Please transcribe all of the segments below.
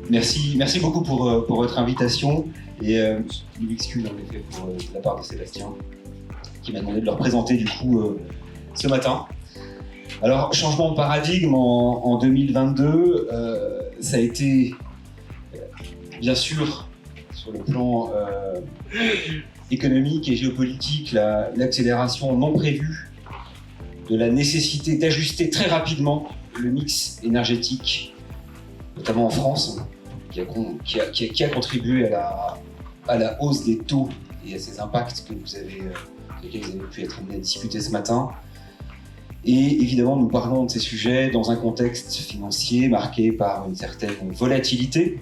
Merci beaucoup pour votre invitation et je m'excuse en effet pour de la part de Sébastien qui m'a demandé de le représenter du coup ce matin. Alors, changement de paradigme en 2022, ça a été bien sûr sur le plan économique et géopolitique l'accélération non prévue de la nécessité d'ajuster très rapidement le mix énergétique, notamment en France, qui a contribué à la hausse des taux et à ces impacts lesquels vous avez pu être amenés à discuter ce matin. Et évidemment, nous parlons de ces sujets dans un contexte financier marqué par une certaine volatilité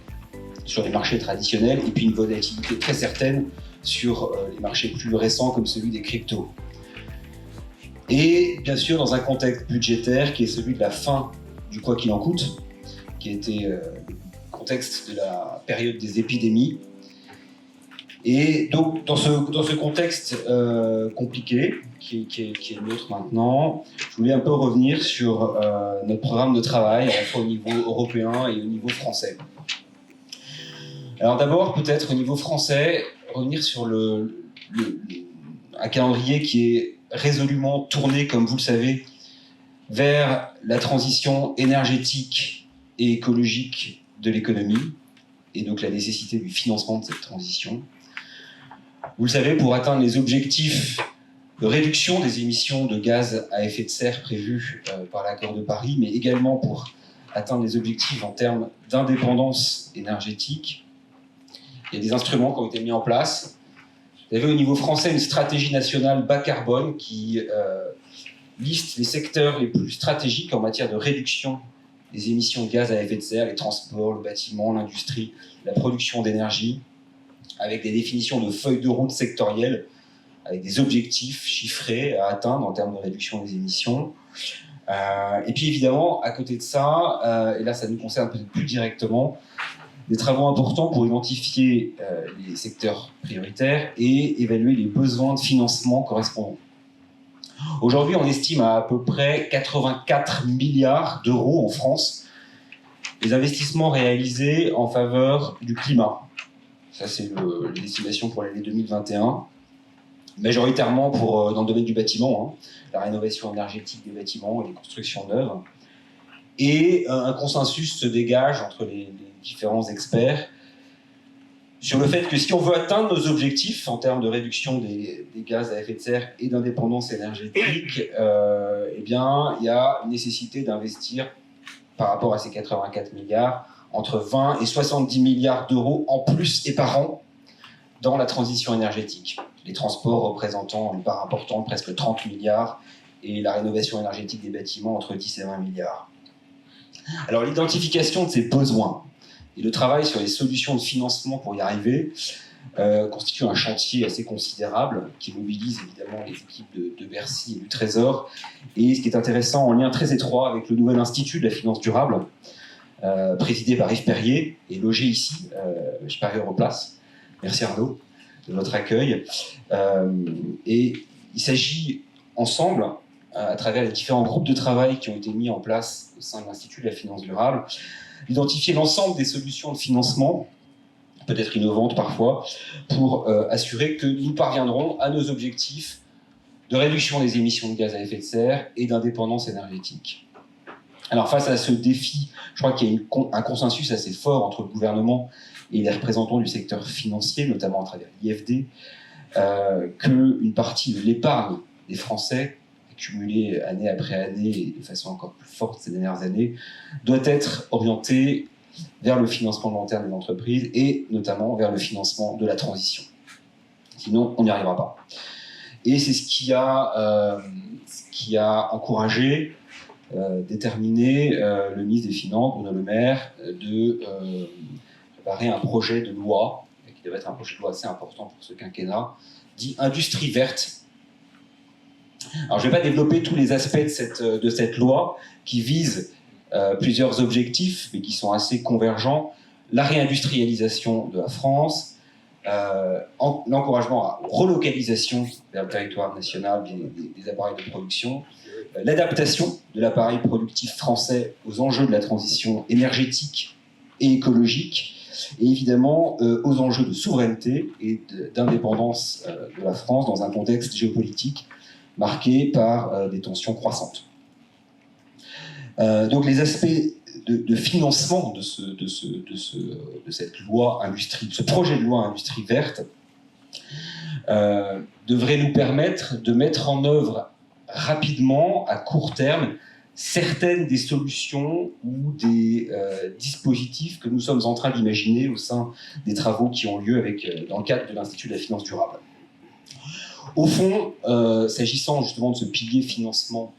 sur les marchés traditionnels et puis une volatilité très certaine sur les marchés plus récents comme celui des cryptos. Et bien sûr, dans un contexte budgétaire qui est celui de la fin du quoi qu'il en coûte, qui a été le contexte de la période des épidémies. Et donc, dans ce contexte compliqué, qui est le nôtre maintenant, je voulais un peu revenir sur notre programme de travail, à la fois au niveau européen et au niveau français. Alors d'abord, peut-être au niveau français, revenir sur un calendrier qui est résolument tourné, comme vous le savez, vers la transition énergétique et écologique de l'économie, et donc la nécessité du financement de cette transition. Vous le savez, pour atteindre les objectifs de réduction des émissions de gaz à effet de serre prévus par l'accord de Paris, mais également pour atteindre les objectifs en termes d'indépendance énergétique, il y a des instruments qui ont été mis en place. Vous avez au niveau français une stratégie nationale bas carbone qui liste les secteurs les plus stratégiques en matière de réduction des émissions de gaz à effet de serre, les transports, le bâtiment, l'industrie, la production d'énergie, avec des définitions de feuilles de route sectorielles, avec des objectifs chiffrés à atteindre en termes de réduction des émissions. Et puis évidemment, à côté de ça, et là ça nous concerne peut-être plus directement, des travaux importants pour identifier les secteurs prioritaires et évaluer les besoins de financement correspondants. Aujourd'hui, on estime à peu près 84 milliards d'euros en France les investissements réalisés en faveur du climat. Ça, c'est l'estimation pour l'année 2021. Majoritairement dans le domaine du bâtiment, la rénovation énergétique des bâtiments et les constructions neuves. Et un consensus se dégage entre les différents experts sur le fait que si on veut atteindre nos objectifs en termes de réduction des gaz à effet de serre et d'indépendance énergétique, eh bien, il y a une nécessité d'investir, par rapport à ces 84 milliards, entre 20 et 70 milliards d'euros en plus et par an dans la transition énergétique. Les transports représentant une part importante, presque 30 milliards, et la rénovation énergétique des bâtiments entre 10 et 20 milliards. Alors l'identification de ces besoins et le travail sur les solutions de financement pour y arriver constitue un chantier assez considérable qui mobilise évidemment les équipes de Bercy et du Trésor. Et ce qui est intéressant, en lien très étroit avec le nouvel Institut de la finance durable, présidé par Yves Perrier et logé ici, chez Paris Europlace. Merci Arnaud de votre accueil. Et il s'agit ensemble, à travers les différents groupes de travail qui ont été mis en place au sein de l'Institut de la finance durable, d'identifier l'ensemble des solutions de financement, peut-être innovantes parfois, pour assurer que nous parviendrons à nos objectifs de réduction des émissions de gaz à effet de serre et d'indépendance énergétique. Alors face à ce défi, je crois qu'il y a un consensus assez fort entre le gouvernement et les représentants du secteur financier, notamment à travers l'IFD, qu'une partie de l'épargne des Français, accumulée année après année et de façon encore plus forte ces dernières années, doit être orientée vers le financement long terme des entreprises et notamment vers le financement de la transition. Sinon, on n'y arrivera pas. Et c'est ce qui a encouragé, déterminé le ministre des Finances, Bruno Le Maire, de préparer un projet de loi, qui devait être un projet de loi assez important pour ce quinquennat, dit « Industrie verte ». Alors, je ne vais pas développer tous les aspects de cette loi qui vise plusieurs objectifs, mais qui sont assez convergents. La réindustrialisation de la France, l'encouragement à la relocalisation vers le territoire national des appareils de production, l'adaptation de l'appareil productif français aux enjeux de la transition énergétique et écologique, et évidemment aux enjeux de souveraineté et d'indépendance de la France dans un contexte géopolitique marqué par des tensions croissantes. Donc les aspects de financement de cette loi industrie, de ce projet de loi industrie verte, devraient nous permettre de mettre en œuvre rapidement, à court terme, certaines des solutions ou des dispositifs que nous sommes en train d'imaginer au sein des travaux qui ont lieu dans le cadre de l'Institut de la finance durable. Au fond, s'agissant justement de ce pilier financement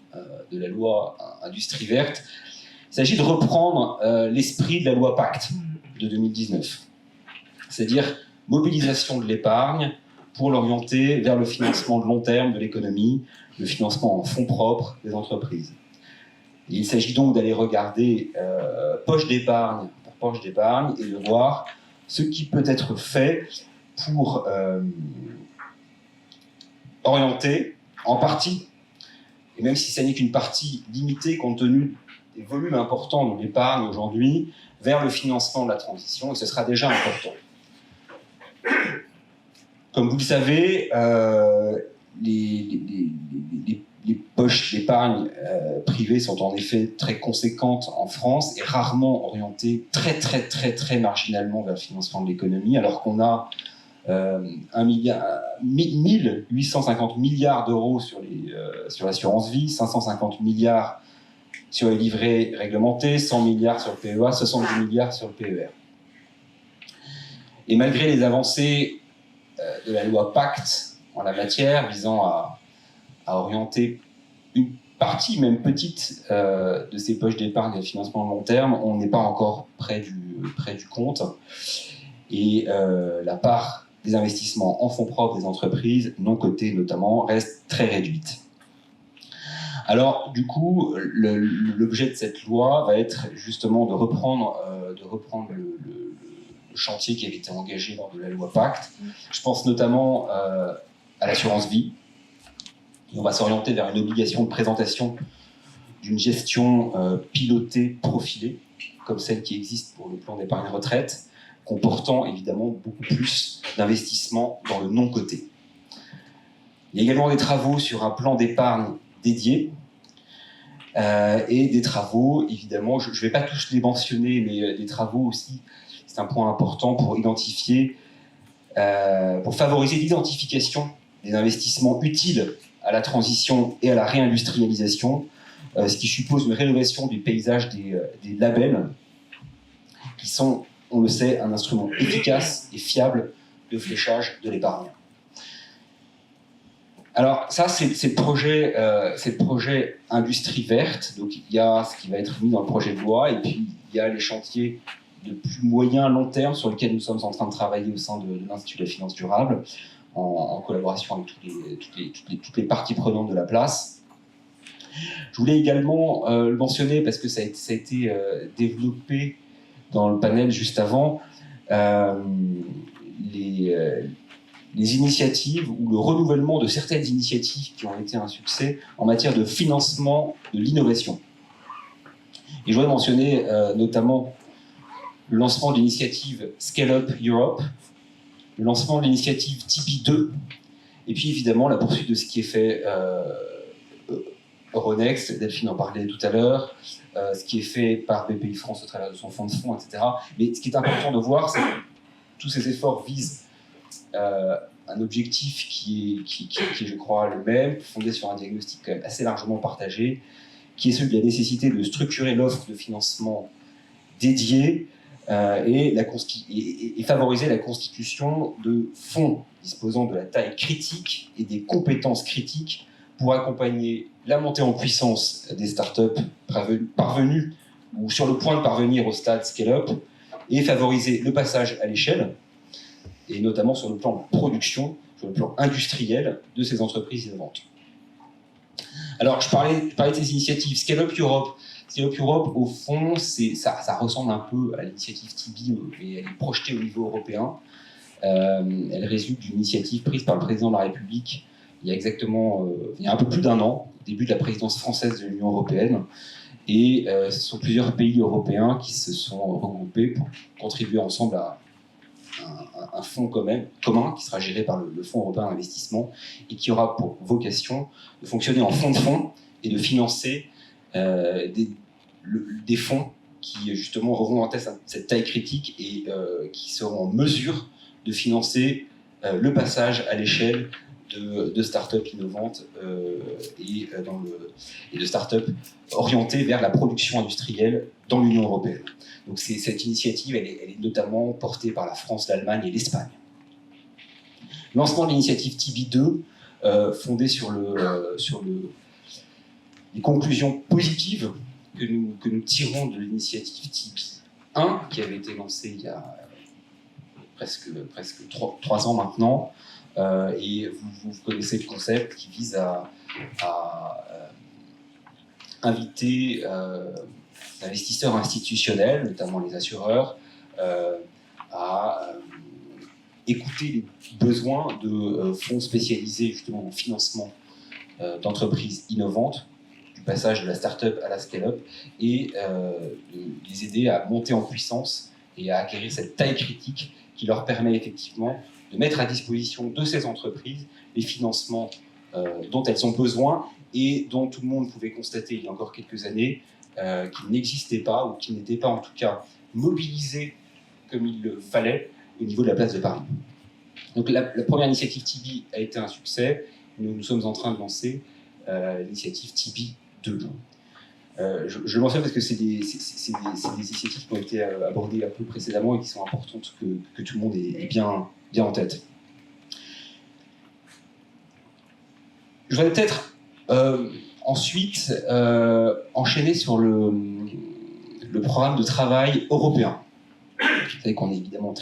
de la loi Industrie verte, il s'agit de reprendre l'esprit de la loi Pacte de 2019, c'est-à-dire mobilisation de l'épargne pour l'orienter vers le financement de long terme de l'économie, le financement en fonds propres des entreprises. Et il s'agit donc d'aller regarder poche d'épargne pour poche d'épargne et de voir ce qui peut être fait pour orienter en partie, et même si ça n'est qu'une partie limitée compte tenu des volumes importants de l'épargne aujourd'hui, vers le financement de la transition, et ce sera déjà important. Comme vous le savez, les poches d'épargne privées sont en effet très conséquentes en France et rarement orientées très marginalement vers le financement de l'économie, alors qu'on a 1850 milliards d'euros sur l'assurance vie, 550 milliards sur les livrets réglementés, 100 milliards sur le PEA, 70 milliards sur le PER. Et malgré les avancées de la loi Pacte en la matière, visant à orienter une partie, même petite, de ces poches d'épargne et de financement de long terme, on n'est pas encore près du compte. Et la part des investissements en fonds propres des entreprises, non cotées notamment, reste très réduite. Alors, du coup, l'objet de cette loi va être justement de reprendre le chantier qui avait été engagé lors de la loi Pacte. Je pense notamment à l'assurance vie. Et on va s'orienter vers une obligation de présentation d'une gestion pilotée, profilée, comme celle qui existe pour le plan d'épargne retraite, comportant évidemment beaucoup plus d'investissements dans le non-coté. Il y a également des travaux sur un plan d'épargne dédié et des travaux, évidemment, je ne vais pas tous les mentionner, mais des travaux aussi, c'est un point important pour identifier, pour favoriser l'identification des investissements utiles à la transition et à la réindustrialisation, ce qui suppose une rénovation du paysage des labels, qui sont, on le sait, un instrument efficace et fiable de fléchage de l'épargne. Alors ça, c'est le projet Industrie verte. Donc il y a ce qui va être mis dans le projet de loi, et puis il y a les chantiers de plus moyen long terme sur lesquels nous sommes en train de travailler au sein de l'Institut de la finance durable, en collaboration avec toutes les parties prenantes de la place. Je voulais également le mentionner parce que ça a été développé dans le panel juste avant, les initiatives ou le renouvellement de certaines initiatives qui ont été un succès en matière de financement de l'innovation. Et je voudrais mentionner notamment le lancement de l'initiative Scale Up Europe, le lancement de l'initiative Tipeee 2, et puis évidemment la poursuite de ce qui est fait Euronext, Delphine en parlait tout à l'heure, ce qui est fait par BPI France au travers de son fonds de fonds, etc. Mais ce qui est important de voir, c'est que tous ces efforts visent un objectif qui est, je crois, le même, fondé sur un diagnostic quand même assez largement partagé, qui est celui de la nécessité de structurer l'offre de financement dédiée et favoriser la constitution de fonds disposant de la taille critique et des compétences critiques pour accompagner la montée en puissance des startups parvenues ou sur le point de parvenir au stade scale-up et favoriser le passage à l'échelle, et notamment sur le plan de production, sur le plan industriel de ces entreprises innovantes. Alors, je parlais de ces initiatives. Scale Up Europe. Scale Up Europe, au fond, ça ressemble un peu à l'initiative Tipeee, mais elle est projetée au niveau européen. Elle résulte d'une initiative prise par le président de la République il y a un peu plus d'un an, au début de la présidence française de l'Union européenne, Et ce sont plusieurs pays européens qui se sont regroupés pour contribuer ensemble à un fonds commun qui sera géré par le Fonds européen d'investissement et qui aura pour vocation de fonctionner en fonds de fonds et de financer des fonds qui justement auront en tête cette taille critique et qui seront en mesure de financer le passage à l'échelle de start-up innovantes et de start-up orientées vers la production industrielle dans l'Union européenne. Donc cette initiative, elle est notamment portée par la France, l'Allemagne et l'Espagne. Lancement de l'initiative TIBI2, fondée sur les conclusions positives que nous tirons de l'initiative TIBI1, qui avait été lancée il y a presque 3 ans maintenant. Et vous connaissez le concept qui vise à inviter l'investisseur institutionnel, notamment les assureurs, à écouter les besoins de fonds spécialisés justement en financement d'entreprises innovantes, du passage de la start-up à la scale-up, et de les aider à monter en puissance et à acquérir cette taille critique qui leur permet effectivement de mettre à disposition de ces entreprises les financements dont elles ont besoin et dont tout le monde pouvait constater il y a encore quelques années qu'ils n'existaient pas ou qu'ils n'étaient pas en tout cas mobilisés comme il le fallait au niveau de la place de Paris. Donc la première initiative TIBI a été un succès. Nous sommes en train de lancer l'initiative TIBI 2. Je le mentionne parce que c'est des initiatives qui ont été abordées un peu précédemment et qui sont importantes que tout le monde ait bien en tête. Je voudrais peut-être ensuite enchaîner sur le programme de travail européen. Vous savez qu'on est évidemment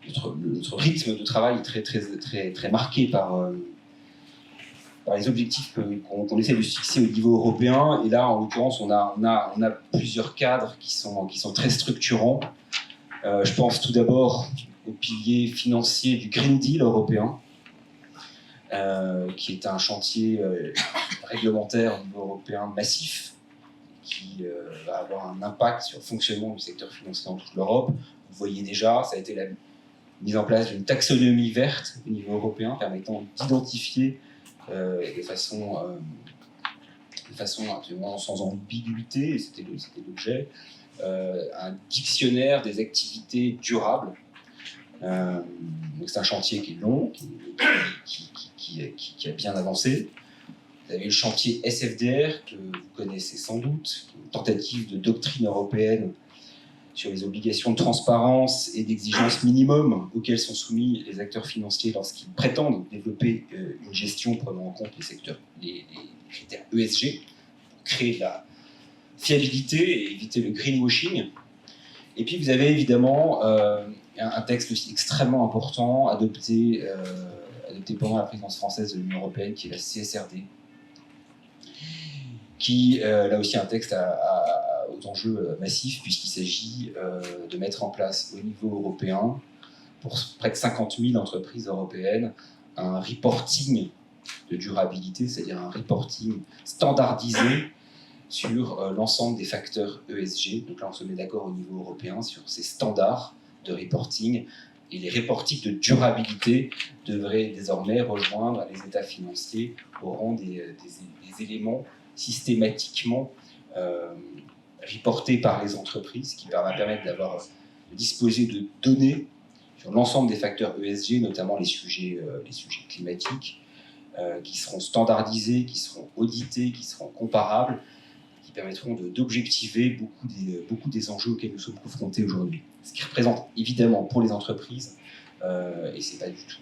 notre rythme de travail est très marqué par les objectifs qu'on essaie de se fixer au niveau européen. Et là, en l'occurrence, on a plusieurs cadres qui sont très structurants. Je pense tout d'abord au pilier financier du Green Deal européen, qui est un chantier réglementaire au niveau européen massif, qui va avoir un impact sur le fonctionnement du secteur financier dans toute l'Europe. Vous voyez déjà, ça a été la mise en place d'une taxonomie verte au niveau européen, permettant d'identifier de façon absolument sans ambiguïté, et c'était l'objet, un dictionnaire des activités durables. Donc c'est un chantier qui est long, qui a bien avancé. Vous avez le chantier SFDR, que vous connaissez sans doute, une tentative de doctrine européenne sur les obligations de transparence et d'exigence minimum auxquelles sont soumis les acteurs financiers lorsqu'ils prétendent développer une gestion prenant en compte les critères ESG, pour créer de la fiabilité et éviter le greenwashing. Et puis vous avez évidemment un texte aussi extrêmement important adopté pendant la présidence française de l'Union européenne, qui est la CSRD, qui, là aussi, un texte aux enjeux massifs, puisqu'il s'agit de mettre en place au niveau européen, pour près de 50 000 entreprises européennes, un reporting de durabilité, c'est-à-dire un reporting standardisé sur l'ensemble des facteurs ESG. Donc là, on se met d'accord au niveau européen sur ces standards de reporting, et les reportings de durabilité devraient désormais rejoindre les états financiers au rang des éléments systématiquement reportés par les entreprises, qui va permettre de disposer de données sur l'ensemble des facteurs ESG, notamment les sujets climatiques, qui seront standardisés, qui seront audités, qui seront comparables, qui permettront d'objectiver beaucoup des enjeux auxquels nous sommes confrontés aujourd'hui. Ce qui représente évidemment pour les entreprises, et c'est pas du tout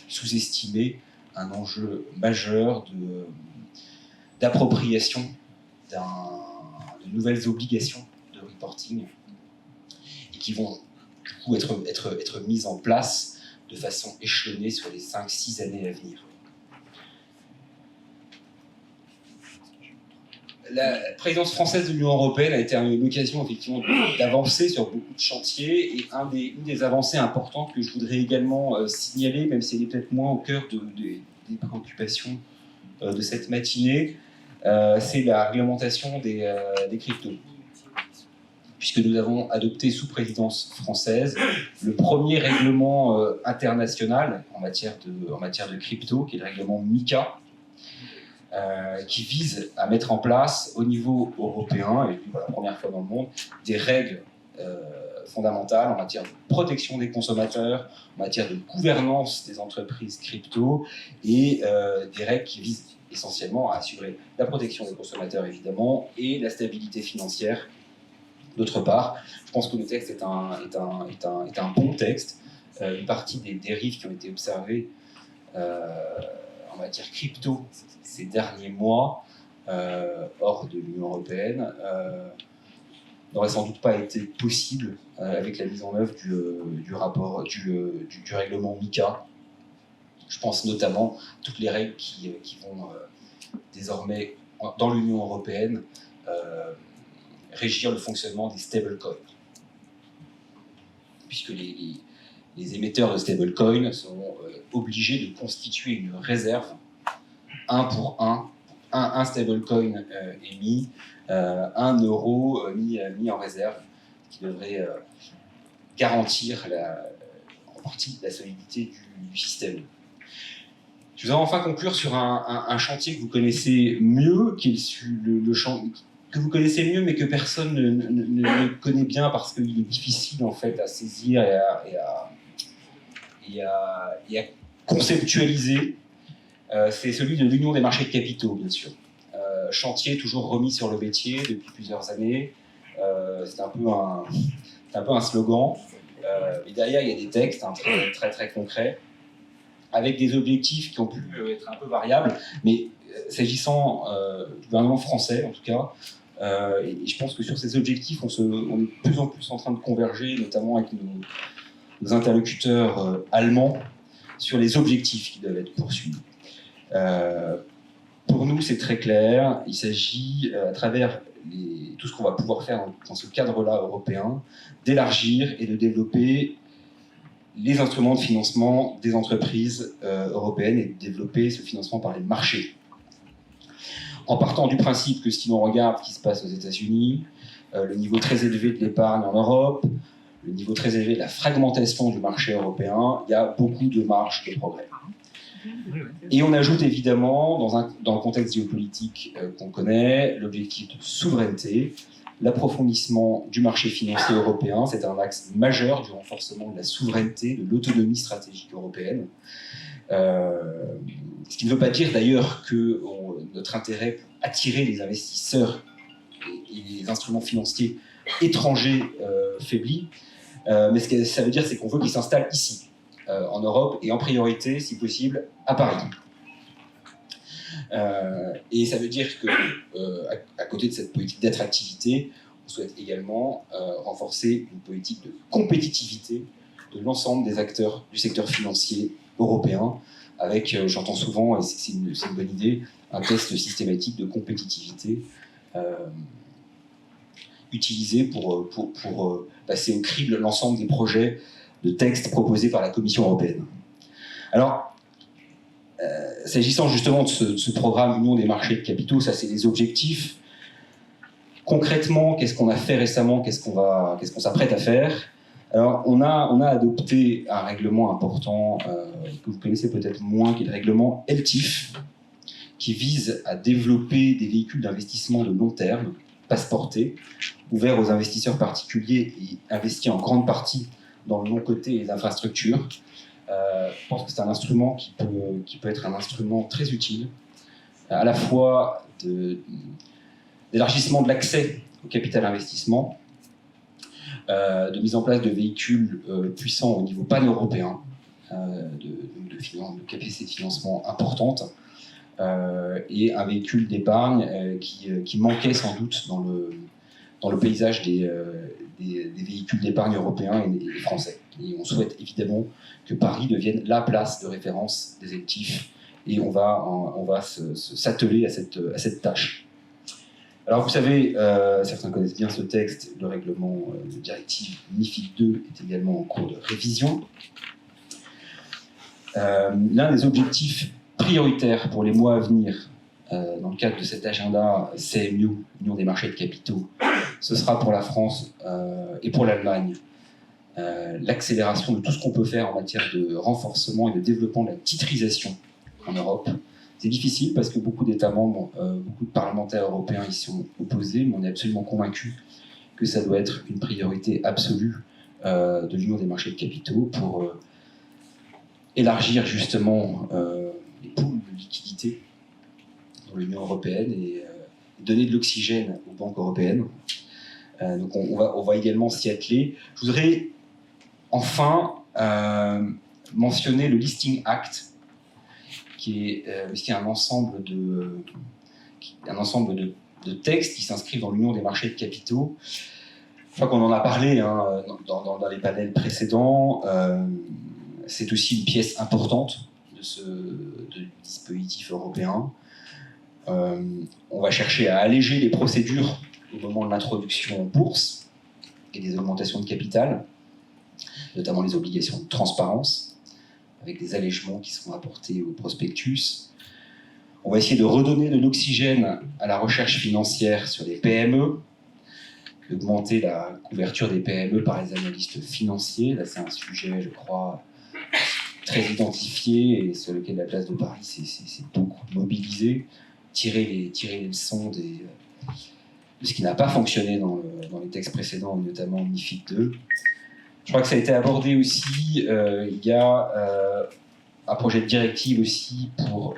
sous-estimé, un enjeu majeur d'appropriation de nouvelles obligations de reporting, et qui vont du coup être mises en place de façon échelonnée sur les 5-6 années à venir. La présidence française de l'Union européenne a été l'occasion effectivement d'avancer sur beaucoup de chantiers, et une des avancées importantes que je voudrais également signaler, même si elle est peut-être moins au cœur des préoccupations de cette matinée, c'est la réglementation des cryptos. Puisque nous avons adopté sous présidence française le premier règlement international en matière de crypto, qui est le règlement MiCA, qui vise à mettre en place au niveau européen, et pour la première fois dans le monde, des règles fondamentales en matière de protection des consommateurs, en matière de gouvernance des entreprises crypto, et des règles qui visent essentiellement à assurer la protection des consommateurs, évidemment, et la stabilité financière, d'autre part. Je pense que le texte est un bon texte. Une partie des dérives qui ont été observées en matière crypto ces derniers mois, hors de l'Union européenne, n'aurait sans doute pas été possible avec la mise en œuvre du règlement MiCA. Je pense notamment à toutes les règles qui vont désormais, dans l'Union européenne, régir le fonctionnement des stablecoins. Puisque les émetteurs de stablecoins sont obligés de constituer une réserve, un pour un stablecoin émis, 1 euro mis en réserve, qui devrait garantir en partie la solidité du système. Je voudrais enfin conclure sur un chantier que vous connaissez mieux, qui est le chantier que vous connaissez mieux, mais que personne ne connaît bien parce qu'il est difficile en fait à saisir et à conceptualiser. C'est celui de l'Union des marchés de capitaux, bien sûr. Chantier toujours remis sur le métier depuis plusieurs années. C'est un peu un slogan. Et derrière, il y a des textes très, très, très concrets, avec des objectifs qui ont pu être un peu variables, mais s'agissant du gouvernement français, en tout cas, et je pense que sur ces objectifs, on est de plus en plus en train de converger, notamment avec nos interlocuteurs allemands, sur les objectifs qui doivent être poursuivis. Pour nous, c'est très clair. Il s'agit, à travers tout ce qu'on va pouvoir faire dans ce cadre-là européen, d'élargir et de développer les instruments de financement des entreprises européennes et de développer ce financement par les marchés. En partant du principe que si l'on regarde ce qui se passe aux États-Unis, le niveau très élevé de l'épargne en Europe, le niveau très élevé de la fragmentation du marché européen, il y a beaucoup de marge de progrès. Et on ajoute évidemment, dans le contexte géopolitique qu'on connaît, l'objectif de souveraineté, l'approfondissement du marché financier européen. C'est un axe majeur du renforcement de la souveraineté, de l'autonomie stratégique européenne. Ce qui ne veut pas dire d'ailleurs que notre intérêt pour attirer les investisseurs et les instruments financiers étrangers faiblit, mais ce que ça veut dire, c'est qu'on veut qu'ils s'installent ici, en Europe, et en priorité, si possible, à Paris. Et ça veut dire que, à côté de cette politique d'attractivité, on souhaite également renforcer une politique de compétitivité de l'ensemble des acteurs du secteur financier européen, avec, j'entends souvent, et c'est une bonne idée, un test systématique de compétitivité utilisé pour passer au crible l'ensemble des projets de textes proposés par la Commission européenne. Alors, s'agissant justement de ce programme Union des marchés de capitaux, ça c'est les objectifs. Concrètement, qu'est-ce qu'on a fait récemment, qu'est-ce qu'on s'apprête à faire? Alors, on a adopté un règlement important que vous connaissez peut-être moins, qui est le règlement LTIF, qui vise à développer des véhicules d'investissement de long terme, passeportés, ouverts aux investisseurs particuliers et investis en grande partie dans le non-coté et les infrastructures. Je pense que c'est un instrument qui peut être un instrument très utile, à la fois d'élargissement de l'accès au capital investissement, de mise en place de véhicules puissants au niveau pan-européen, de capacité de financement importante, et un véhicule d'épargne qui manquait sans doute dans le paysage des véhicules d'épargne européens et français. Et on souhaite évidemment que Paris devienne la place de référence des actifs, et on va s'atteler à cette tâche. Alors vous savez, certains connaissent bien ce texte, le règlement de directive MiFID II est également en cours de révision. L'un des objectifs prioritaires pour les mois à venir dans le cadre de cet agenda CMU, Union des marchés de capitaux, ce sera pour la France et pour l'Allemagne l'accélération de tout ce qu'on peut faire en matière de renforcement et de développement de la titrisation en Europe. C'est difficile parce que beaucoup d'États membres, beaucoup de parlementaires européens y sont opposés, mais on est absolument convaincus que ça doit être une priorité absolue de l'Union des marchés de capitaux pour élargir justement les poules de liquidités dans l'Union européenne et donner de l'oxygène aux banques européennes. Donc on va également s'y atteler. Je voudrais enfin mentionner le Listing Act, qui est un ensemble de textes qui s'inscrivent dans l'Union des marchés de capitaux. Je crois qu'on en a parlé dans les panels précédents. C'est aussi une pièce importante du dispositif européen. On va chercher à alléger les procédures au moment de l'introduction en bourse et des augmentations de capital, notamment les obligations de transparence, avec des allègements qui seront apportés au prospectus. On va essayer de redonner de l'oxygène à la recherche financière sur les PME, d'augmenter la couverture des PME par les analystes financiers. Là, c'est un sujet, je crois, très identifié et sur lequel la place de Paris s'est beaucoup mobilisée. Tirer les leçons de ce qui n'a pas fonctionné dans les textes précédents, notamment MiFID II. Je crois que ça a été abordé aussi. Il y a un projet de directive aussi pour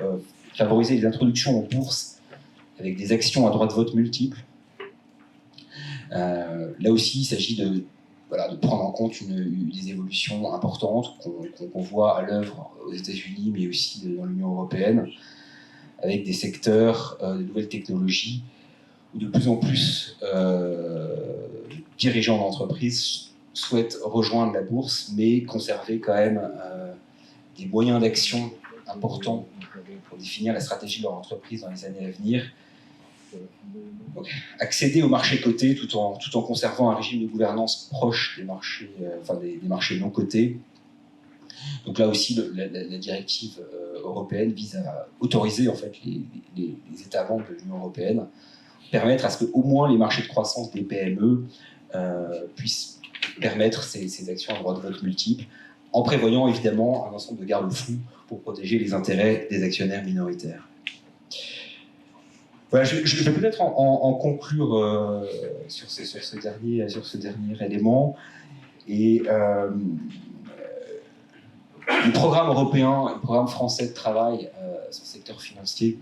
favoriser les introductions en bourse avec des actions à droit de vote multiples. Là aussi, il s'agit de prendre en compte des évolutions importantes qu'on voit à l'œuvre aux États-Unis, mais aussi dans l'Union européenne, avec des secteurs de nouvelles technologies où de plus en plus dirigeants d'entreprises souhaitent rejoindre la bourse, mais conserver quand même des moyens d'action importants pour définir la stratégie de leur entreprise dans les années à venir. Donc, accéder au marché coté tout en conservant un régime de gouvernance proche des marchés, des marchés non cotés. Donc là aussi, la directive européenne vise à autoriser en fait les États membres de l'Union européenne, permettre à ce qu'au moins les marchés de croissance des PME puissent permettre ces actions à droit de vote multiples, en prévoyant évidemment un ensemble de garde-fous pour protéger les intérêts des actionnaires minoritaires. Voilà, je vais peut-être en conclure sur ce dernier élément. Et le programme européen, le programme français de travail sur le secteur financier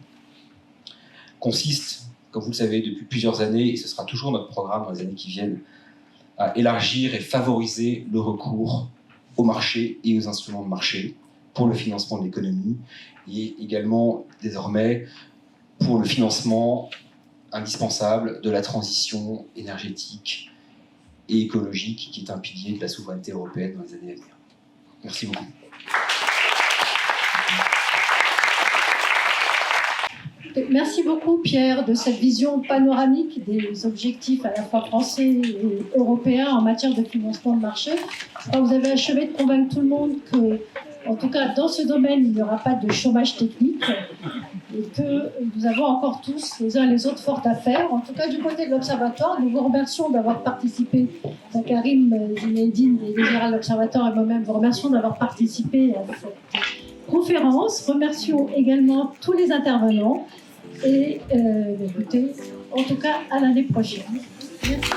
consiste, comme vous le savez depuis plusieurs années, et ce sera toujours notre programme dans les années qui viennent, à élargir et favoriser le recours au marché et aux instruments de marché pour le financement de l'économie, et également désormais pour le financement indispensable de la transition énergétique et écologique qui est un pilier de la souveraineté européenne dans les années à venir. Merci beaucoup. Merci beaucoup Pierre de cette vision panoramique des objectifs à la fois français et européens en matière de financement de marché. Je crois que vous avez achevé de convaincre tout le monde que, en tout cas dans ce domaine, il n'y aura pas de chômage technique et que nous avons encore tous, les uns et les autres, fort à faire. En tout cas, du côté de l'Observatoire, nous vous remercions d'avoir participé. Karim Zinedine, délégué général de l'Observatoire, et moi-même vous remercions d'avoir participé à cette conférence. Remercions également tous les intervenants et écoutez, en tout cas, à l'année prochaine. Merci.